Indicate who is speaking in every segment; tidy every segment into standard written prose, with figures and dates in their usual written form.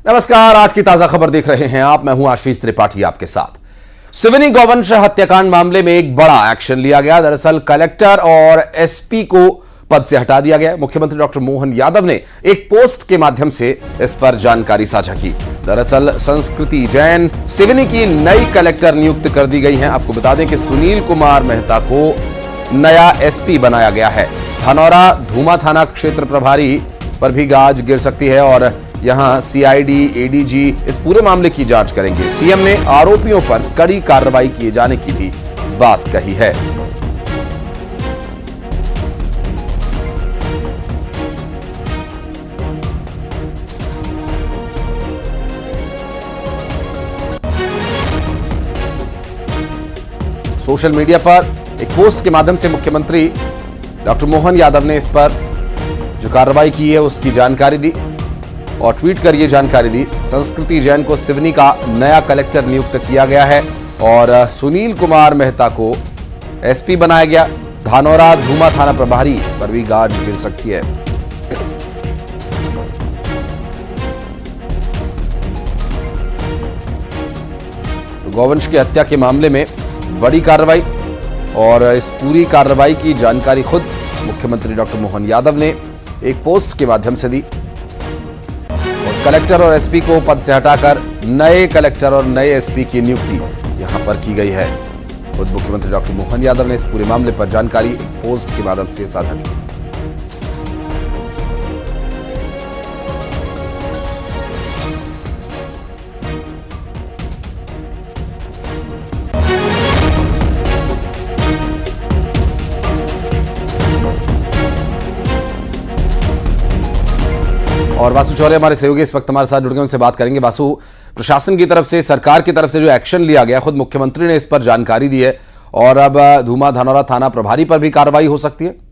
Speaker 1: नमस्कार, आज की ताजा खबर देख रहे हैं आप। मैं हूं आशीष त्रिपाठी आपके साथ। सिवनी गौवंश हत्याकांड मामले में एक बड़ा एक्शन लिया गया। दरअसल कलेक्टर और एसपी को पद से हटा दिया गया। मुख्यमंत्री डॉक्टर मोहन यादव ने एक पोस्ट के माध्यम से इस पर जानकारी साझा की। दरअसल संस्कृति जैन सिवनी की नई कलेक्टर नियुक्त कर दी गई हैं। आपको बता दें कि सुनील कुमार मेहता को नया एसपी बनाया गया है। धनौरा धूमा थाना क्षेत्र प्रभारी पर भी गाज गिर सकती है और यहां सीआईडी एडीजी इस पूरे मामले की जांच करेंगे। सीएम ने आरोपियों पर कड़ी कार्रवाई किए जाने की भी बात कही है। सोशल मीडिया पर एक पोस्ट के माध्यम से मुख्यमंत्री डॉक्टर मोहन यादव ने इस पर जो कार्रवाई की है उसकी जानकारी दी और ट्वीट कर ये जानकारी दी। संस्कृति जैन को सिवनी का नया कलेक्टर नियुक्त किया गया है और सुनील कुमार मेहता को एसपी बनाया गया। धानौरा धूमा थाना प्रभारी पर भी गाज गिर सकती है। तो गौवंश की हत्या के मामले में बड़ी कार्रवाई और इस पूरी कार्रवाई की जानकारी खुद मुख्यमंत्री डॉक्टर मोहन यादव ने एक पोस्ट के माध्यम से दी और कलेक्टर और एसपी को पद से हटाकर नए कलेक्टर और नए एसपी की नियुक्ति यहां पर की गई है। खुद मुख्यमंत्री डॉक्टर मोहन यादव ने इस पूरे मामले पर जानकारी एक पोस्ट के माध्यम से साझा की। और वासु चौरे हमारे सहयोगी इस वक्त हमारे साथ जुड़ गए, उनसे बात करेंगे। वासु, प्रशासन की तरफ से, सरकार की तरफ से जो एक्शन लिया गया, खुद मुख्यमंत्री ने इस पर जानकारी दी है और अब धूमा धानौरा थाना प्रभारी पर भी कार्रवाई हो सकती है।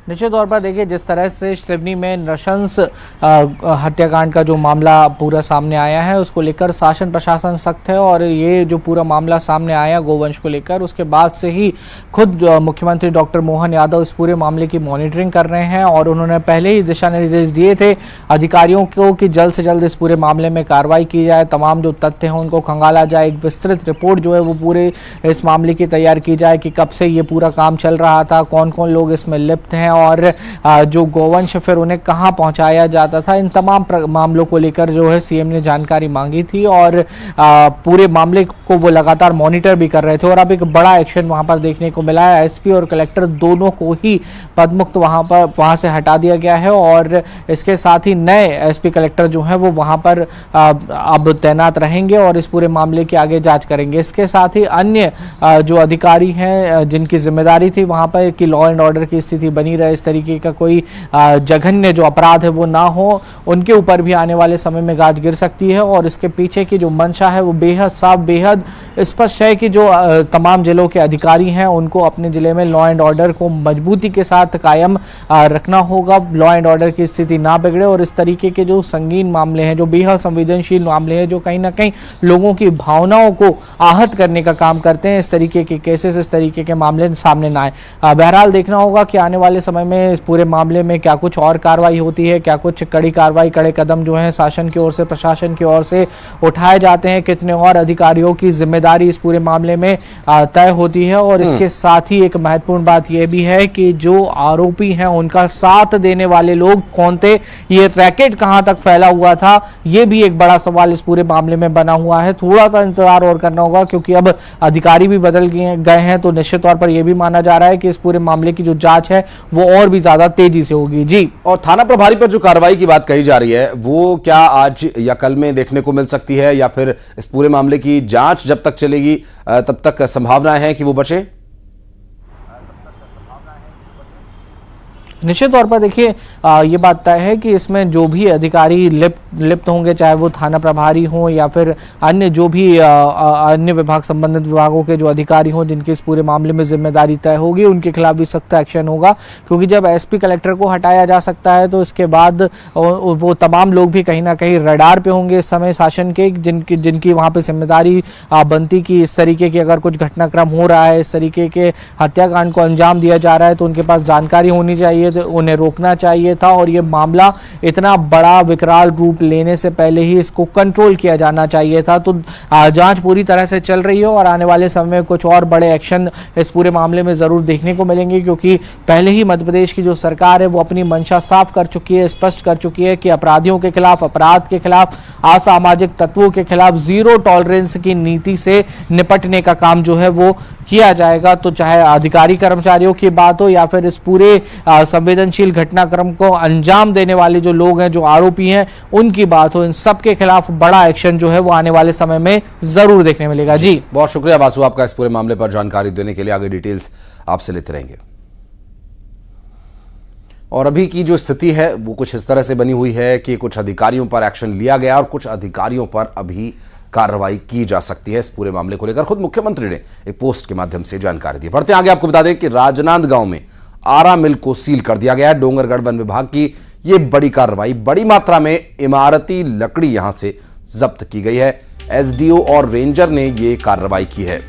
Speaker 2: निश्चित तौर पर देखिए, जिस तरह से सिवनी में नृशंस हत्याकांड का जो मामला पूरा सामने आया है उसको लेकर शासन प्रशासन सख्त है और ये जो पूरा मामला सामने आया गोवंश को लेकर, उसके बाद से ही खुद मुख्यमंत्री डॉक्टर मोहन यादव इस पूरे मामले की मॉनिटरिंग कर रहे हैं और उन्होंने पहले ही दिशा निर्देश दिए थे अधिकारियों को कि जल्द से जल्द इस पूरे मामले में कार्रवाई की जाए, तमाम जो तथ्य हैं उनको खंगाला जाए, एक विस्तृत रिपोर्ट जो है वो पूरे इस मामले की तैयार की जाए कि कब से ये पूरा काम चल रहा था, कौन कौन लोग इसमें लिप्त हैं और जो गोवंश फिर उन्हें कहां पहुंचाया जाता था। इन तमाम मामलों को लेकर जो है सीएम ने जानकारी मांगी थी और पूरे मामले को वो लगातार मॉनिटर भी कर रहे थे और अब एक बड़ा एक्शन वहां पर देखने को मिला है। एसपी और कलेक्टर दोनों को ही पदमुक्त वहां से हटा दिया गया है और इसके साथ ही नए एसपी कलेक्टर जो है वो वहां पर अब तैनात रहेंगे और इस पूरे मामले की आगे जांच करेंगे। इसके साथ ही अन्य जो अधिकारी हैं जिनकी जिम्मेदारी थी वहां पर कि लॉ एंड ऑर्डर की स्थिति बनी रहे, इस तरीके का कोई जघन्य जो अपराध है वो ना हो, उनके ऊपर भी आने वाले समय में गाज गिर सकती है और इसके पीछे की जो मंशा है वो बेहद साफ, बेहद स्पष्ट है कि जो तमाम जिलों के अधिकारी हैं उनको अपने जिले में लॉ एंड ऑर्डर को मजबूती के साथ कायम रखना होगा, लॉ एंड ऑर्डर की स्थिति ना बिगड़े और इस तरीके के जो संगीन मामले हैं, जो बेहद संवेदनशील मामले हैं, जो कहीं ना कहीं लोगों की भावनाओं को आहत करने का काम करते हैं, इस तरीके के केसेस, इस तरीके के मामले सामने ना आए। बहरहाल देखना होगा कि आने वाले समय में इस पूरे मामले में क्या कुछ और कार्रवाई होती है, क्या कुछ कड़ी कार्रवाई, कड़े कदम जो है शासन की ओर से, प्रशासन की ओर से उठाए जाते हैं, कितने और अधिकारियों की जिम्मेदारी इस पूरे मामले में तय होती है। और इसके साथ ही एक महत्वपूर्ण बात यह भी है कि जो आरोपी हैं उनका साथ देने वाले लोग कौन थे, ये रैकेट कहां तक फैला हुआ था, ये भी एक बड़ा सवाल इस पूरे मामले में बना हुआ है। थोड़ा सा इंतजार और करना होगा क्योंकि अब अधिकारी भी बदल गए हैं, तो निश्चित तौर पर यह भी माना जा रहा है कि इस पूरे मामले की जो जांच है वो और भी ज्यादा तेजी से होगी। जी, और
Speaker 1: थाना प्रभारी पर जो कार्रवाई की बात कही जा रही है वो क्या आज या कल में देखने को मिल सकती है या फिर इस पूरे मामले की जांच जब तक चलेगी तब तक संभावना है कि वो बचे?
Speaker 2: निश्चित तौर पर देखिए ये बात तय है कि इसमें जो भी अधिकारी लिप्त होंगे, चाहे वो थाना प्रभारी हों या फिर अन्य जो भी अन्य विभाग, संबंधित विभागों के जो अधिकारी हों जिनकी इस पूरे मामले में जिम्मेदारी तय होगी, उनके खिलाफ भी सख्त एक्शन होगा। क्योंकि जब एसपी कलेक्टर को हटाया जा सकता है तो इसके बाद वो तमाम लोग भी कहीं ना कहीं रडार पे होंगे इस समय शासन के, जिनकी वहाँ पे जिम्मेदारी बनती कि इस तरीके की अगर कुछ घटनाक्रम हो रहा है, इस तरीके के हत्याकांड को अंजाम दिया जा रहा है तो उनके पास जानकारी होनी चाहिए। उन्हें रोकना चाहिए था और ये मामला इतना बड़ा विकराल रूप लेने से पहले ही इसको कंट्रोल किया जाना चाहिए था। तो जांच पूरी तरह से चल रही है और आने वाले समय में कुछ और बड़े एक्शन इस पूरे मामले में जरूर देखने को मिलेंगे, क्योंकि पहले ही मध्य प्रदेश की जो सरकार है वो अपनी मंशा साफ कर चुकी है, स्पष्ट कर चुकी है कि अपराधियों के खिलाफ, अपराध के खिलाफ, असामाजिक तत्वों के खिलाफ जीरो टॉलरेंस की नीति से निपटने का काम जो है वो किया जाएगा। तो चाहे अधिकारी कर्मचारियों की बात हो या फिर इस पूरे संवेदनशील घटनाक्रम को अंजाम देने वाले जो लोग हैं, जो आरोपी हैं, उनकी बात हो, इन सब के खिलाफ बड़ा एक्शन जो है वो आने वाले समय में जरूर देखने मिलेगा। जी
Speaker 1: बहुत शुक्रिया बासु आपका इस पूरे मामले पर जानकारी देने के लिए। आगे डिटेल्स आपसे लेते रहेंगे। और अभी की जो स्थिति है वो कुछ इस तरह से बनी हुई है कि कुछ अधिकारियों पर एक्शन लिया गया और कुछ अधिकारियों पर अभी कार्रवाई की जा सकती है। इस पूरे मामले को लेकर खुद मुख्यमंत्री ने एक पोस्ट के माध्यम से जानकारी दी। बढ़ते आगे आपको बता दें कि राजनांदगांव में आरा मिल को सील कर दिया गया है। डोंगरगढ़ वन विभाग की यह बड़ी कार्रवाई, बड़ी मात्रा में इमारती लकड़ी यहां से जब्त की गई है। एसडीओ और रेंजर ने यह कार्रवाई की है।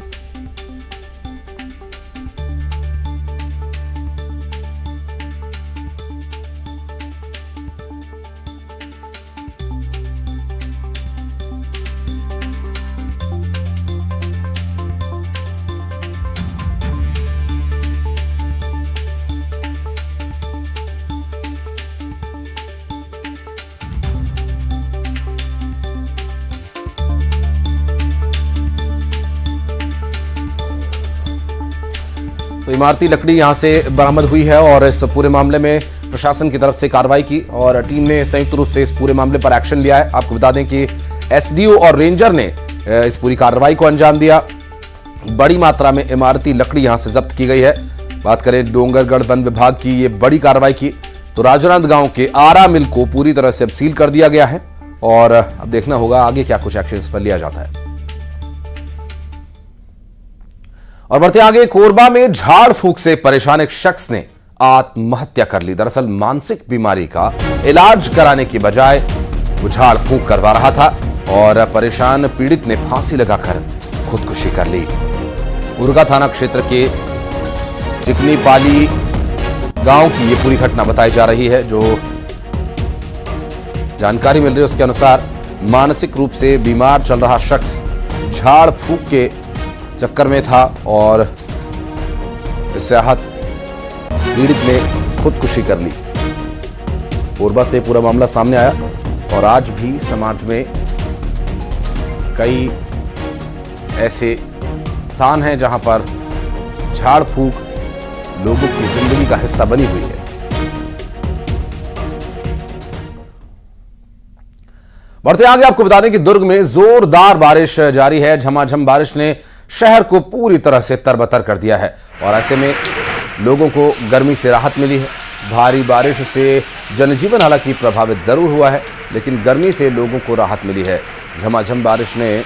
Speaker 1: तो इमारती लकड़ी यहां से बरामद हुई है और इस पूरे मामले में प्रशासन की तरफ से कार्रवाई की और टीम ने संयुक्त रूप से इस पूरे मामले पर एक्शन लिया है। आपको बता दें कि एसडीओ और रेंजर ने इस पूरी कार्रवाई को अंजाम दिया। बड़ी मात्रा में इमारती लकड़ी यहां से जब्त की गई है। बात करें डोंगरगढ़ वन विभाग की, ये बड़ी कार्रवाई की तो राजनांदगांव के आरा मिल को पूरी तरह से अब सील कर दिया गया है और अब देखना होगा आगे क्या कुछ एक्शन इस पर लिया जाता है। और बढ़ते आगे, कोरबा में झाड़ फूंक से परेशान एक शख्स ने आत्महत्या कर ली। दरअसल मानसिक बीमारी का इलाज कराने की बजाय वो झाड़ फूंक करवा रहा था और परेशान पीड़ित ने फांसी लगाकर खुदकुशी कर ली। उरगा थाना क्षेत्र के चिकनी पाली गांव की ये पूरी घटना बताई जा रही है। जो जानकारी मिल रही है उसके अनुसार मानसिक रूप से बीमार चल रहा शख्स झाड़ फूंक के चक्कर में था और इससे आहत पीड़ित ने खुदकुशी कर ली। कोरबा से पूरा मामला सामने आया और आज भी समाज में कई ऐसे स्थान हैं जहां पर झाड़ फूंक लोगों की जिंदगी का हिस्सा बनी हुई है। बढ़ते आगे आपको बता दें कि दुर्ग में जोरदार बारिश जारी है। झमाझम बारिश ने शहर को पूरी तरह से तरबतर कर दिया है और ऐसे में लोगों को गर्मी से राहत मिली है। भारी बारिश से जनजीवन हालांकि प्रभावित जरूर हुआ है, लेकिन गर्मी से लोगों को राहत मिली है। झमाझम बारिश ने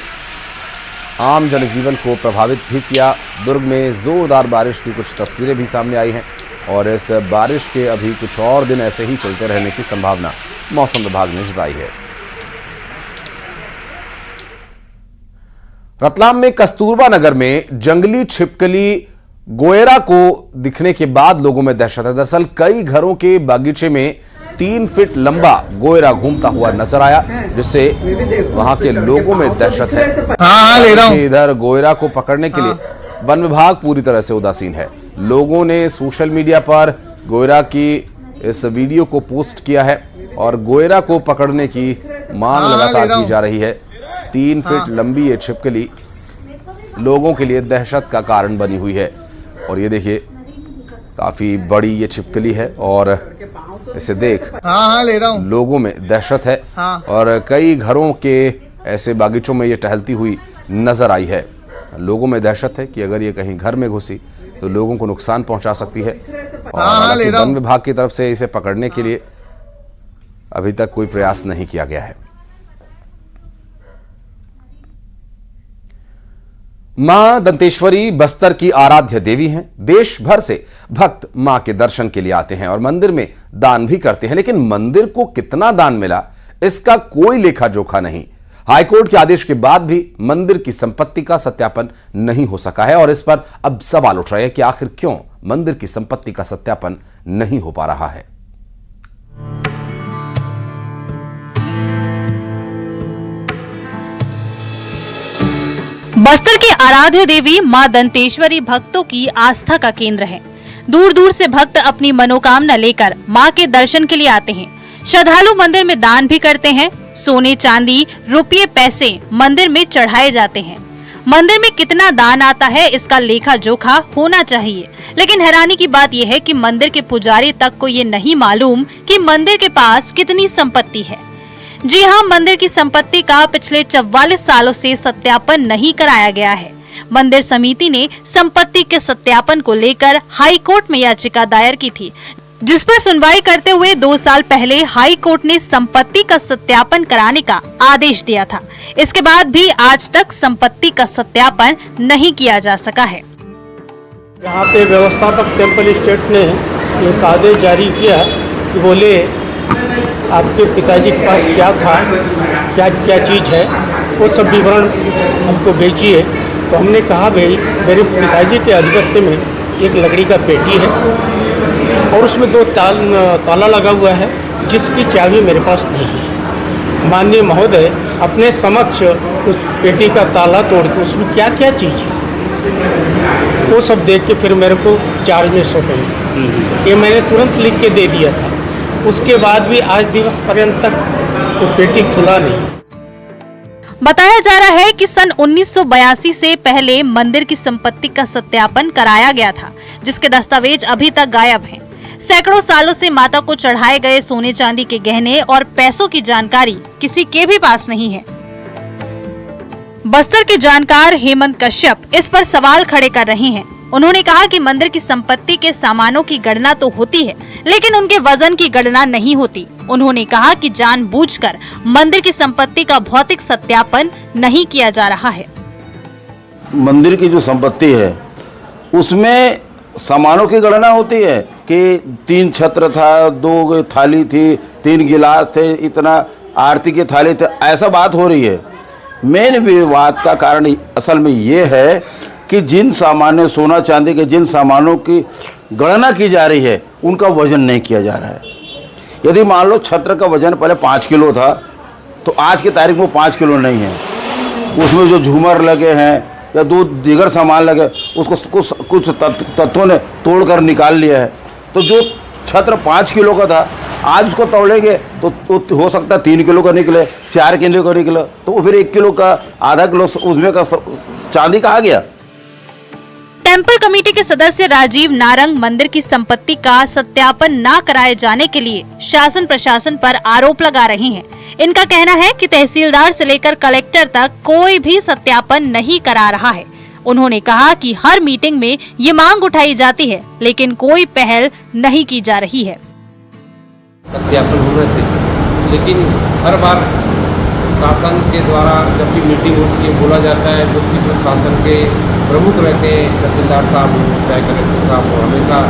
Speaker 1: आम जनजीवन को प्रभावित भी किया। दुर्ग में जोरदार बारिश की कुछ तस्वीरें भी सामने आई हैं और इस बारिश के अभी कुछ और दिन ऐसे ही चलते रहने की संभावना मौसम विभाग ने जताई है। रतलाम में कस्तूरबा नगर में जंगली छिपकली गोयरा को दिखने के बाद लोगों में दहशत है। दरअसल कई घरों के बागीचे में 3 फीट लंबा गोयरा घूमता हुआ नजर आया, जिससे वहां के लोगों में दहशत है।
Speaker 3: ले रहा हूं।
Speaker 1: इधर गोयरा को पकड़ने के लिए वन विभाग पूरी तरह से उदासीन है। लोगों ने सोशल मीडिया पर गोयरा की इस वीडियो को पोस्ट किया है और गोयरा को पकड़ने की मांग लगातार की जा रही है। 3 फीट लंबी ये छिपकली लोगों के लिए दहशत का कारण बनी हुई है और ये देखिए काफी बड़ी ये छिपकली है और इसे देख
Speaker 3: ले रहा हूं।
Speaker 1: लोगों में दहशत है और कई घरों के ऐसे बागीचों में ये टहलती हुई नजर आई है। लोगों में दहशत है कि अगर ये कहीं घर में घुसी तो लोगों को नुकसान पहुंचा सकती है और वन विभाग की तरफ से इसे पकड़ने के लिए अभी तक कोई प्रयास नहीं किया गया है। मां दंतेश्वरी बस्तर की आराध्य देवी हैं। देश भर से भक्त मां के दर्शन के लिए आते हैं और मंदिर में दान भी करते हैं, लेकिन मंदिर को कितना दान मिला इसका कोई लेखा जोखा नहीं। हाईकोर्ट के आदेश के बाद भी मंदिर की संपत्ति का सत्यापन नहीं हो सका है और इस पर अब सवाल उठ रहे हैं कि आखिर क्यों मंदिर की संपत्ति का सत्यापन नहीं हो पा रहा है।
Speaker 3: बस्तर की आराध्य देवी मां दंतेश्वरी भक्तों की आस्था का केंद्र है। दूर दूर से भक्त अपनी मनोकामना लेकर मां के दर्शन के लिए आते हैं। श्रद्धालु मंदिर में दान भी करते हैं। सोने चांदी रुपये पैसे मंदिर में चढ़ाए जाते हैं। मंदिर में कितना दान आता है इसका लेखा जोखा होना चाहिए, लेकिन हैरानी की बात यह है कि मंदिर के पुजारी तक को ये नहीं मालूम कि मंदिर के पास कितनी संपत्ति है। जी हाँ, मंदिर की संपत्ति का पिछले 44 सालों से सत्यापन नहीं कराया गया है। मंदिर समिति ने संपत्ति के सत्यापन को लेकर हाई कोर्ट में याचिका दायर की थी, जिस पर सुनवाई करते हुए 2 साल पहले हाई कोर्ट ने संपत्ति का सत्यापन कराने का आदेश दिया था। इसके बाद भी आज तक संपत्ति का सत्यापन नहीं किया जा सका है।
Speaker 4: यहाँ पे व्यवस्थापक टेम्पल स्टेट ने एक आदेश जारी किया कि बोले आपके पिताजी के पास क्या था, क्या क्या चीज़ है, वो सब विवरण हमको भेजिए। तो हमने कहा भाई मेरे पिताजी के आधिपत्य में एक लकड़ी का पेटी है और उसमें 2 ताला लगा हुआ है, जिसकी चाबी मेरे पास नहीं है। माननीय महोदय अपने समक्ष उस पेटी का ताला तोड़ के उसमें क्या क्या चीज़ है वो सब देख के फिर मेरे को चार्ज में सौंपे। ये मैंने तुरंत लिख के दे दिया था। उसके बाद भी आज दिवस पर्यंत तक वो पेटी खुला नहीं।
Speaker 3: बताया जा रहा है कि सन 1982 से पहले मंदिर की संपत्ति का सत्यापन कराया गया था, जिसके दस्तावेज अभी तक गायब हैं। सैकड़ों सालों से माता को चढ़ाए गए सोने चांदी के गहने और पैसों की जानकारी किसी के भी पास नहीं है। बस्तर के जानकार हेमंत कश्यप इस पर सवाल खड़े कर रहे हैं। उन्होंने कहा कि मंदिर की संपत्ति के सामानों की गणना तो होती है, लेकिन उनके वजन की गणना नहीं होती। उन्होंने कहा कि जानबूझकर मंदिर की संपत्ति का भौतिक सत्यापन नहीं किया जा रहा है।
Speaker 5: मंदिर की जो संपत्ति है उसमें सामानों की गणना होती है कि 3 छत्र था, 2 थाली थी, 3 गिलास थे, इतना आरती के थाली थे, ऐसा बात हो रही है। मेन विवाद का कारण असल में ये है कि जिन सामान्य सोना चांदी के जिन सामानों की गणना की जा रही है उनका वजन नहीं किया जा रहा है। यदि मान लो छत्र का वजन पहले 5 किलो था तो आज की तारीख में 5 किलो नहीं है। उसमें जो झूमर लगे हैं या 2 दीगर सामान लगे उसको कुछ तत्वों ने तोड़कर निकाल लिया है। तो जो छत्र 5 किलो का था आज उसको तोड़ेंगे तो हो सकता है 3 किलो का निकले, 4 किलो का निकले, तो वो फिर 1 किलो का, आधा किलो उसमें का चांदी कहाँ गया।
Speaker 3: टेम्पल कमेटी के सदस्य राजीव नारंग मंदिर की संपत्ति का सत्यापन न कराए जाने के लिए शासन प्रशासन पर आरोप लगा रहे हैं। इनका कहना है कि तहसीलदार से लेकर कलेक्टर तक कोई भी सत्यापन नहीं करा रहा है। उन्होंने कहा कि हर मीटिंग में ये मांग उठाई जाती है, लेकिन कोई पहल नहीं की जा रही है।
Speaker 6: सत्यापन होना चाहिए, लेकिन हर बार शासन के द्वारा जब भी मीटिंग होती है बोला जाता है, जबकि जो शासन के प्रमुख रहते हैं, तहसीलदार साहब हो चाहे कलेक्टर साहब हो, हमेशा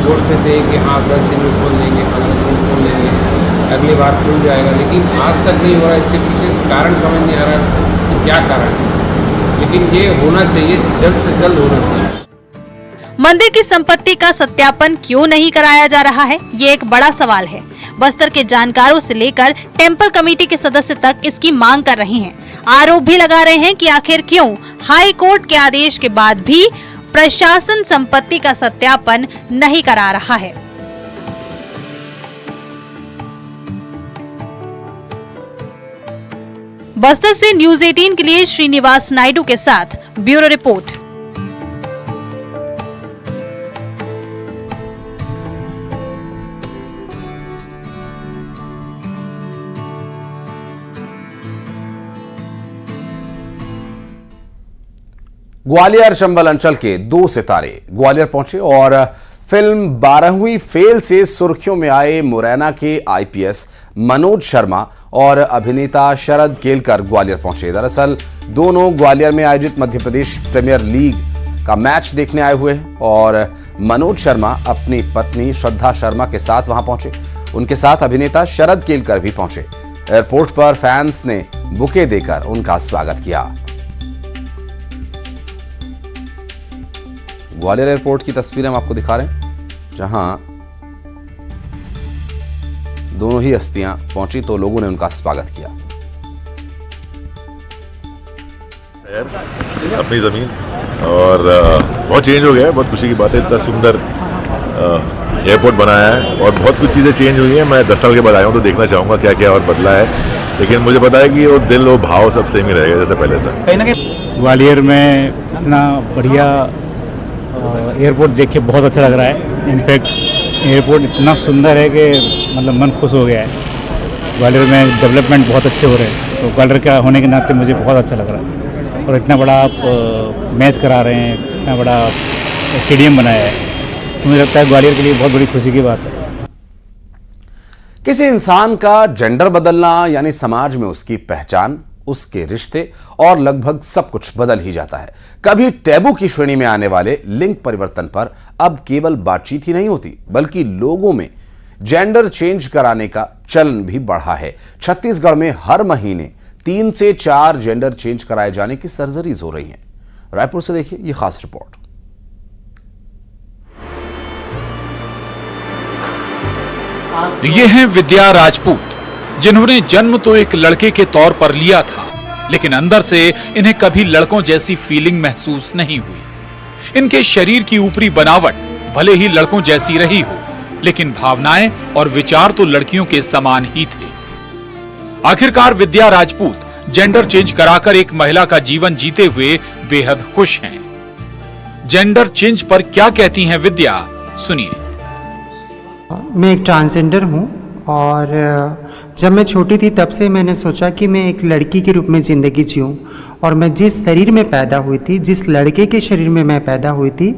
Speaker 6: बोलते थे कि हाँ 10 दिन में खोल लेंगे, 15 दिन में खोल लेंगे, अगली बार खुल जाएगा, लेकिन आज तक नहीं हो रहा। इसके पीछे कारण समझ नहीं आ रहा कि क्या कारण है, लेकिन ये होना चाहिए, जल्द से जल्द होना चाहिए।
Speaker 3: मंदिर की संपत्ति का सत्यापन क्यों नहीं कराया जा रहा है, ये एक बड़ा सवाल है। बस्तर के जानकारों से लेकर टेम्पल कमेटी के सदस्य तक इसकी मांग कर रहे हैं। आरोप भी लगा रहे हैं कि आखिर क्यों हाई कोर्ट के आदेश के बाद भी प्रशासन संपत्ति का सत्यापन नहीं करा रहा है। बस्तर से न्यूज़ 18 के लिए श्रीनिवास नायडू के साथ ब्यूरो रिपोर्ट।
Speaker 1: ग्वालियर चंबल अंचल के 2 सितारे ग्वालियर पहुंचे और फिल्म 12वीं फेल से सुर्खियों में आए मुरैना के आईपीएस मनोज शर्मा और अभिनेता शरद केलकर ग्वालियर पहुंचे। दरअसल दोनों ग्वालियर में आयोजित मध्य प्रदेश प्रीमियर लीग का मैच देखने आए हुए हैं और मनोज शर्मा अपनी पत्नी श्रद्धा शर्मा के साथ वहां पहुंचे। उनके साथ अभिनेता शरद केलकर भी पहुंचे। एयरपोर्ट पर फैंस ने बुके देकर उनका स्वागत किया। ग्वालियर एयरपोर्ट की तस्वीरें हम आपको दिखा रहे हैं, जहां दोनों ही हस्तियां पहुंची तो लोगों ने उनका स्वागत किया।
Speaker 7: अपनी ज़मीन और बहुत चेंज हो गया है, बहुत खुशी की बात है। इतना सुंदर एयरपोर्ट बनाया है और बहुत कुछ चीज़ें चेंज हुई हैं। मैं 10 साल के बाद आया हूँ तो देखना चाहूँगा क्या क्या और बदला है, लेकिन मुझे पता है कि वो दिल वो भाव सब सेम ही रहेगा जैसे पहले था।
Speaker 8: कहीं ना कहीं ग्वालियर में इतना बढ़िया एयरपोर्ट देख के बहुत अच्छा लग रहा है। इनफैक्ट एयरपोर्ट इतना सुंदर है कि मतलब मन खुश हो गया है। ग्वालियर में डेवलपमेंट बहुत अच्छे हो रहे हैं, तो ग्वालियर का होने के नाते मुझे बहुत अच्छा लग रहा है। और इतना बड़ा आप मैच करा रहे हैं, इतना बड़ा स्टेडियम बनाया है, तो मुझे लगता है ग्वालियर के लिए बहुत बड़ी खुशी की बात है।
Speaker 1: किसी इंसान का जेंडर बदलना यानी समाज में उसकी पहचान, उसके रिश्ते और लगभग सब कुछ बदल ही जाता है। कभी टैबू की श्रेणी में आने वाले लिंग परिवर्तन पर अब केवल बातचीत ही नहीं होती, बल्कि लोगों में जेंडर चेंज कराने का चलन भी बढ़ा है। छत्तीसगढ़ में हर महीने 3 से 4 जेंडर चेंज कराए जाने की सर्जरीज हो रही हैं। रायपुर से देखिए यह खास रिपोर्ट।
Speaker 9: ये हैं विद्या राजपूत, जिन्होंने जन्म तो एक लड़के के तौर पर लिया था, लेकिन अंदर से इन्हें कभी लड़कों जैसी फीलिंग महसूस नहीं हुई। इनके शरीर की ऊपरी बनावट भले ही लड़कों जैसी रही हो, लेकिन भावनाएं और विचार तो लड़कियों के समान ही थे। आखिरकार विद्या राजपूत जेंडर चेंज कराकर एक महिला का जीवन जीते हुए बेहद खुश हैं। जेंडर चेंज पर क्या कहती हैं विद्या, सुनिए।
Speaker 10: मैं एक ट्रांसजेंडर हूँ और जब मैं छोटी थी तब से मैंने सोचा कि मैं एक लड़की के रूप में ज़िंदगी जीऊँ। और मैं जिस शरीर में पैदा हुई थी, जिस लड़के के शरीर में मैं पैदा हुई थी,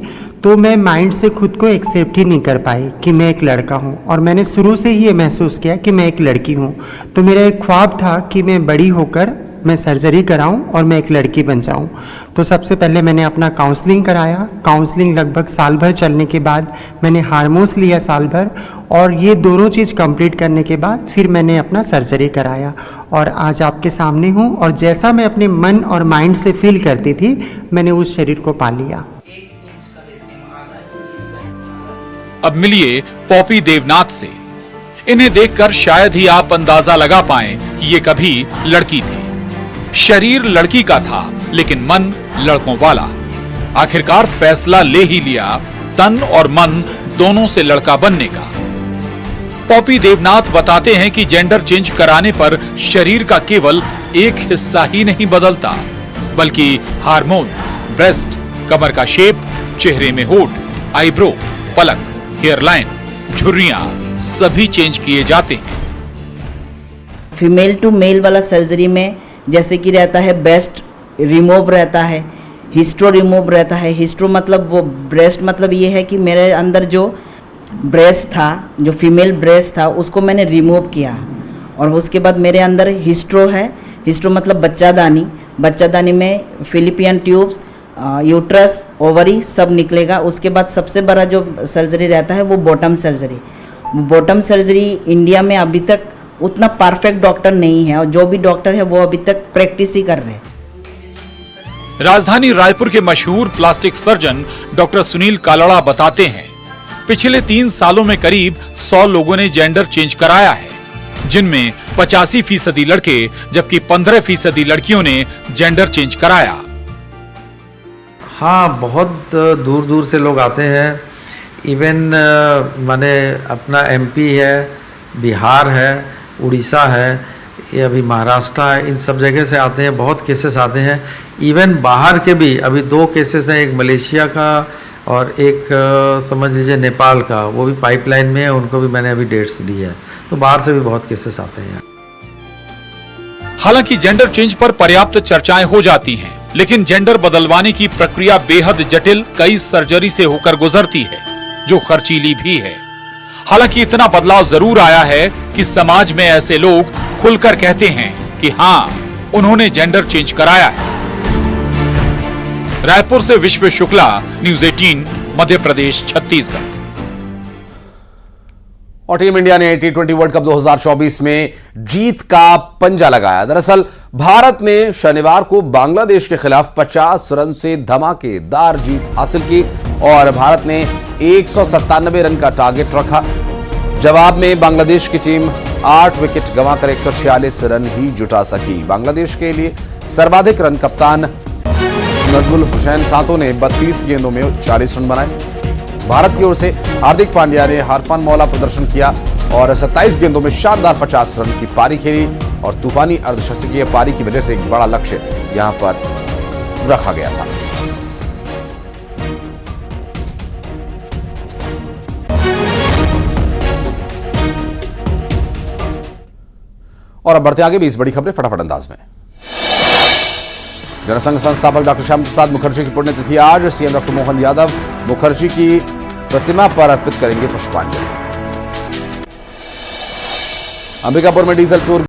Speaker 10: तो मैं माइंड से खुद को एक्सेप्ट ही नहीं कर पाई कि मैं एक लड़का हूँ। और मैंने शुरू से ही ये महसूस किया कि मैं एक लड़की हूँ। तो मेरा एक ख्वाब था कि मैं बड़ी होकर मैं सर्जरी कराऊं और मैं एक लड़की बन जाऊं। तो सबसे पहले मैंने अपना काउंसलिंग कराया। काउंसलिंग लगभग साल भर चलने के बाद मैंने हार्मोन्स लिया साल भर, और ये दोनों चीज़ कंप्लीट करने के बाद फिर मैंने अपना सर्जरी कराया और आज आपके सामने हूँ। और जैसा मैं अपने मन और माइंड से फील करती थी, मैंने उस शरीर को पा लिया।
Speaker 9: अब मिलिए पॉपी देवनाथ से। इन्हें देखकर शायद ही आप अंदाजा लगा पाएं कि ये कभी लड़की थी। शरीर लड़की का था, लेकिन मन लड़कों वाला। आखिरकार फैसला ले ही लिया तन और मन दोनों से लड़का बनने का। पॉपी देवनाथ बताते हैं कि जेंडर चेंज कराने पर शरीर का केवल एक हिस्सा ही नहीं बदलता, बल्कि हार्मोन, ब्रेस्ट, कमर का शेप, चेहरे में होठ, आईब्रो, पलक, हेयरलाइन, झुर्रियां सभी चेंज किए जाते हैं।
Speaker 11: फीमेल टू मेल वाला सर्जरी में जैसे कि रहता है ब्रेस्ट रिमूव रहता है, हिस्ट्रो रिमूव रहता है। हिस्ट्रो मतलब वो ब्रेस्ट मतलब ये है कि मेरे अंदर जो ब्रेस्ट था, जो फीमेल ब्रेस्ट था, उसको मैंने रिमूव किया। और उसके बाद मेरे अंदर हिस्ट्रो है। हिस्ट्रो मतलब बच्चादानी। बच्चादानी में फिलिपियन ट्यूब्स, यूट्रस, ओवरी सब निकलेगा। उसके बाद सबसे बड़ा जो सर्जरी रहता है वो bottom surgery. Bottom surgery India में अभी तक उतना परफेक्ट डॉक्टर नहीं है, और जो भी डॉक्टर है वो अभी तक प्रैक्टिस ही कर रहे हैं।
Speaker 9: राजधानी रायपुर के मशहूर plastic surgeon doctor Sunil Kalra बताते हैं, पिछले 3 सालों में करीब 100 लोगों ने जेंडर चेंज कराया है, जिनमें 85% लड़के जबकि 15% लड़कियों ने जेंडर चेंज कराया।
Speaker 12: हाँ, बहुत दूर दूर से लोग आते हैं। इवन माने अपना MP है, बिहार है, उड़ीसा है, ये अभी महाराष्ट्र है, इन सब जगह से आते हैं। बहुत केसेस आते हैं। इवन बाहर के भी अभी 2 केसेस हैं, एक मलेशिया का और एक समझ लीजिए नेपाल का, वो भी पाइपलाइन में है, उनको भी मैंने अभी डेट्स दी है। तो बाहर से भी बहुत केसेस आते हैं।
Speaker 9: हालांकि जेंडर चेंज पर पर्याप्त चर्चाएं हो जाती हैं, लेकिन जेंडर बदलवाने की प्रक्रिया बेहद जटिल कई सर्जरी से होकर गुजरती है, जो खर्चीली भी है। हालांकि इतना बदलाव जरूर आया है कि समाज में ऐसे लोग खुलकर कहते हैं कि हाँ, उन्होंने जेंडर चेंज कराया है। रायपुर से विश्व शुक्ला, न्यूज़ 18, मध्य प्रदेश, छत्तीसगढ़।
Speaker 1: और टीम इंडिया ने T20 वर्ल्ड कप 2024 में जीत का पंजा लगाया। दरअसल भारत ने शनिवार को बांग्लादेश के खिलाफ 50 रन से धमाकेदार जीत हासिल की और भारत ने 197 रन का टारगेट रखा। जवाब में बांग्लादेश की टीम 8 विकेट गंवाकर 146 रन ही जुटा सकी। बांग्लादेश के लिए सर्वाधिक रन कप्तान नजमुल हुसैन सातो ने 32 गेंदों में 40 रन बनाए। भारत की ओर से हार्दिक पांड्या ने हरफन मौला प्रदर्शन किया और 27 गेंदों में शानदार 50 रन की पारी खेली और तूफानी अर्धशतकीय पारी की वजह से एक बड़ा लक्ष्य यहां पर रखा गया था। और अब बढ़ते आगे 20 बड़ी खबरें फटाफट अंदाज में। जनसंघ संस्थापक डॉक्टर श्याम प्रसाद मुखर्जी की पुण्यतिथि आज। सीएम डॉक्टर मोहन यादव मुखर्जी की प्रतिमा पर अर्पित करेंगे पुष्पांजलि। अंबिकापुर में डीजल चोर